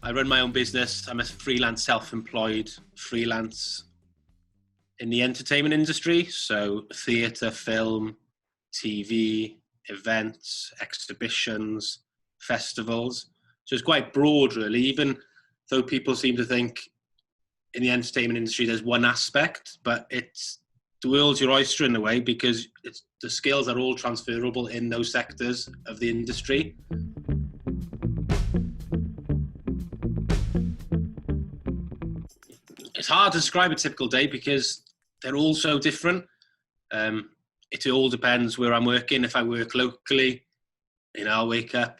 I run my own business. I'm a freelance, self-employed freelance in the entertainment industry. So theatre, film, TV, events, exhibitions, festivals. So it's quite broad, really, even though people seem to think in the entertainment industry there's one aspect, but it's the world's your oyster in a way, because the skills are all transferable in those sectors of the industry. It's hard to describe a typical day because they're all so different. It all depends where I'm working. If I work locally, I'll wake up,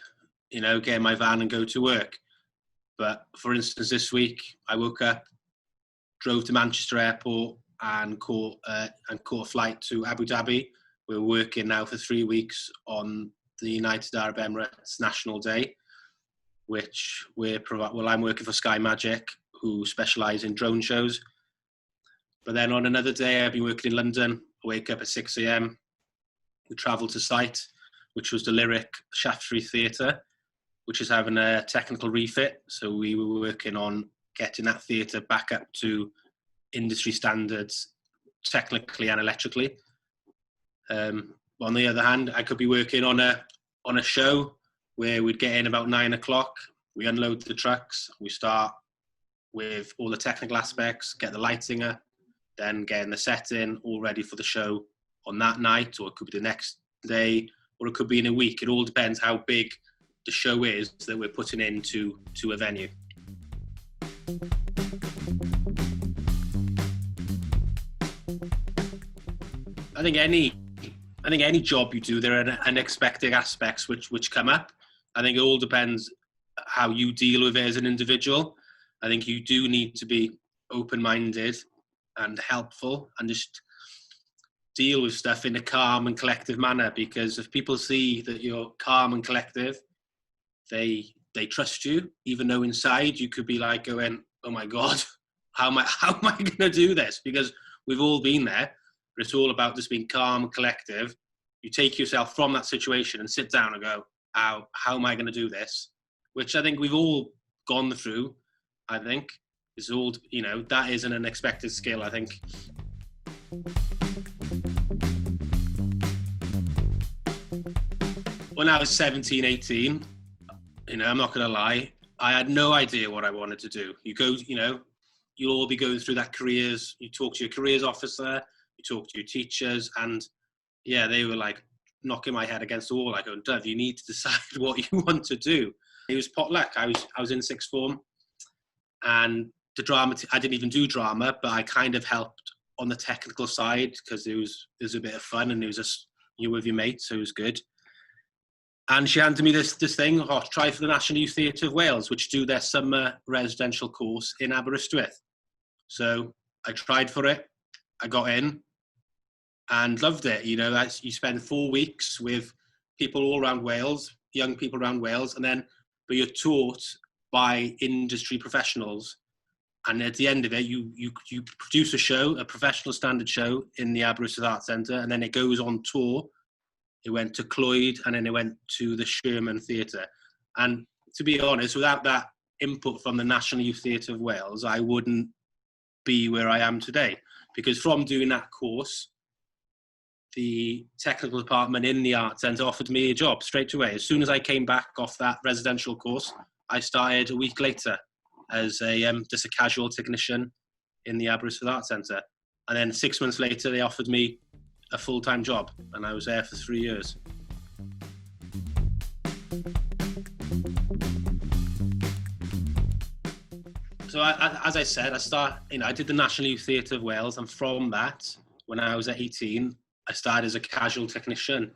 get in my van and go to work. But for instance, this week I woke up, drove to Manchester Airport and caught a flight to Abu Dhabi. We're working now for 3 weeks on the United Arab Emirates National Day, which I'm working for Sky Magic, who specialise in drone shows. But then on another day, I've been working in London. I wake up at 6 a.m. We travel to site, which was the Lyric Shaftesbury Theatre, which is having a technical refit. So we were working on getting that theatre back up to industry standards, technically and electrically. On the other hand, I could be working on a show where we'd get in about 9 o'clock. We unload the trucks. We start with all the technical aspects, get the lighting up, then getting the set in, all ready for the show on that night, or it could be the next day, or it could be in a week. It all depends how big the show is that we're putting into a venue. I think any job you do, there are unexpected aspects which come up. I think it all depends how you deal with it as an individual. I think you do need to be open-minded and helpful and just deal with stuff in a calm and collective manner, because if people see that you're calm and collective, they trust you, even though inside you could be like going, oh my God, how am I going to do this? Because we've all been there, but it's all about just being calm and collective. You take yourself from that situation and sit down and go, how am I going to do this? Which I think we've all gone through. I think it's all, that is an unexpected skill, I think. When I was 17, 18, I'm not going to lie, I had no idea what I wanted to do. You go, you'll all be going through that careers, you talk to your careers officer, you talk to your teachers, and yeah, they were like knocking my head against the wall. I go, Dov, you need to decide what you want to do. It was potluck. I was in sixth form, and the drama, I didn't even do drama, but I kind of helped on the technical side because it was a bit of fun, and it was just, you're with your mates, so it was good. And she handed me this thing, try for the National Youth Theatre of Wales, which do their summer residential course in Aberystwyth. So I tried for it, I got in and loved it. You spend 4 weeks with people all around Wales, young people around Wales, but you're taught by industry professionals. And at the end of it, you produce a show, a professional standard show in the Aberystwyth Arts Centre, and then it goes on tour. It went to Clwyd, and then it went to the Sherman Theatre. And to be honest, without that input from the National Youth Theatre of Wales, I wouldn't be where I am today. Because from doing that course, the technical department in the Arts Centre offered me a job straight away. As soon as I came back off that residential course, I started a week later as just a casual technician in the Aberystwyth Arts Centre. And then 6 months later, they offered me a full-time job, and I was there for 3 years. So as I said, I did the National Youth Theatre of Wales, and from that, when I was 18, I started as a casual technician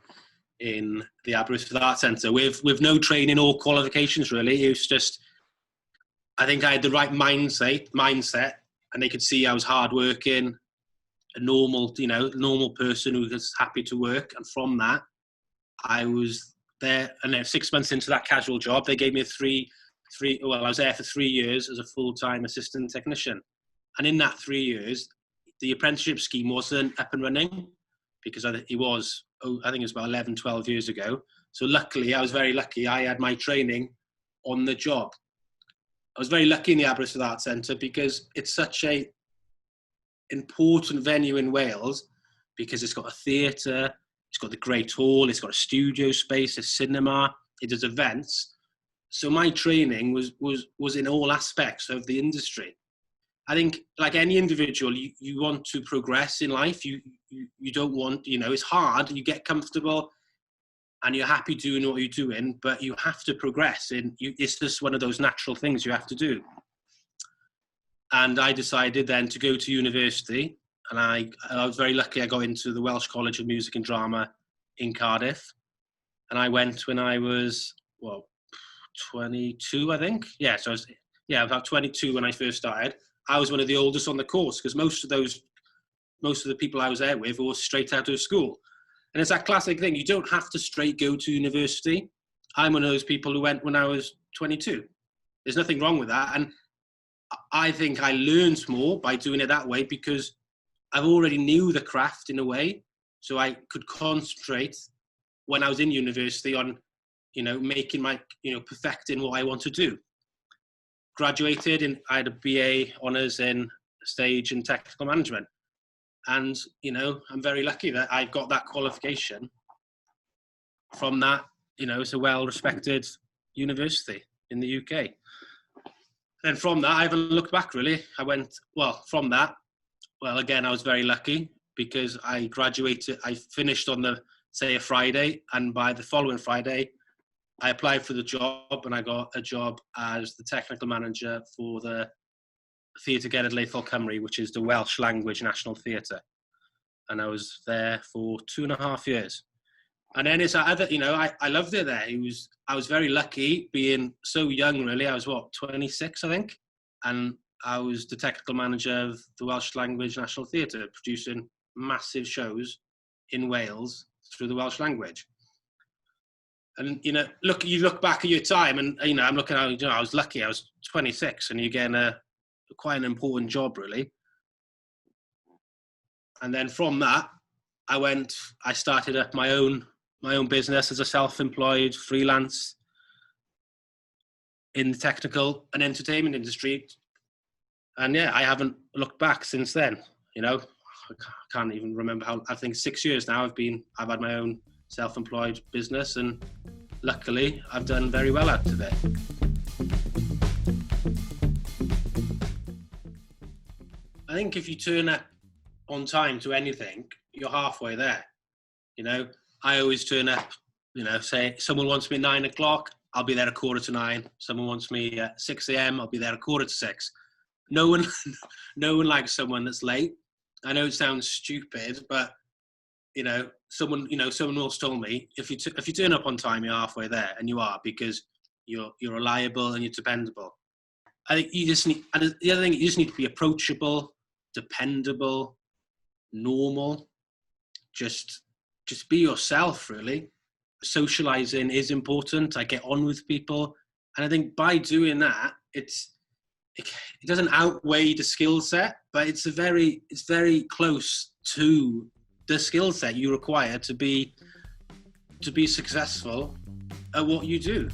in the Aberystwyth Arts Centre with no training or qualifications, really. It was just, I think I had the right mindset, and they could see I was hardworking, a normal person who was happy to work. And from that, I was there. And then 6 months into that casual job, they gave me a I was there for 3 years as a full-time assistant technician. And in that 3 years, the apprenticeship scheme wasn't up and running because I think it was about 11, 12 years ago. So luckily, I was very lucky. I had my training on the job. I was very lucky in the Aberystwyth Arts Centre because it's such a important venue in Wales because it's got a theatre, it's got the Great Hall, it's got a studio space, a cinema, it does events. So my training was in all aspects of the industry. I think, like any individual, you want to progress in life. You don't want, it's hard. You get comfortable and you're happy doing what you're doing, but you have to progress. It's just one of those natural things you have to do. And I decided then to go to university. And I was very lucky. I got into the Welsh College of Music and Drama in Cardiff. And I went when I was, 22, I think. Yeah, so I was about 22 when I first started. I was one of the oldest on the course because most of the people I was there with were straight out of school. And it's that classic thing. You don't have to straight go to university. I'm one of those people who went when I was 22. There's nothing wrong with that. And I think I learned more by doing it that way because I've already knew the craft in a way. So I could concentrate when I was in university on, making my, perfecting what I want to do. Graduated and I had a BA honours in stage and technical management. And, I'm very lucky that I got that qualification from that, it's a well-respected university in the UK. And from that, I haven't looked back really. Again, I was very lucky because I graduated, I finished on a Friday, and by the following Friday, I applied for the job and I got a job as the technical manager for the Theatr Genedlaethol Cymru, which is the Welsh language national theatre. And I was there for 2.5 years. And then it's other, I loved it there. I was very lucky being so young, really. I was 26, I think. And I was the technical manager of the Welsh language national theatre, producing massive shows in Wales through the Welsh language. And, you look back at your time and, I'm looking at, I was lucky. I was 26 and you're getting quite an important job, really. And then from that, I started up my own business as a self-employed freelance in the technical and entertainment industry. And I haven't looked back since then. I can't even remember I think 6 years now I've had my own self-employed business, and luckily I've done very well out of it. I think if you turn up on time to anything, you're halfway there. I always turn up, say someone wants me at 9 o'clock, I'll be there at 9:15. Someone wants me at 6 a.m, I'll be there at 5:45. No one likes someone that's late. I know it sounds stupid, but someone else told me if you turn up on time, you're halfway there, and you are, because you're reliable and you're dependable. I think you just need, and the other thing, you just need to be approachable, dependable, normal. Just be yourself, really. Socializing is important. I get on with people, and I think by doing that, it doesn't outweigh the skill set, but it's very close to the skill set you require to be successful at what you do.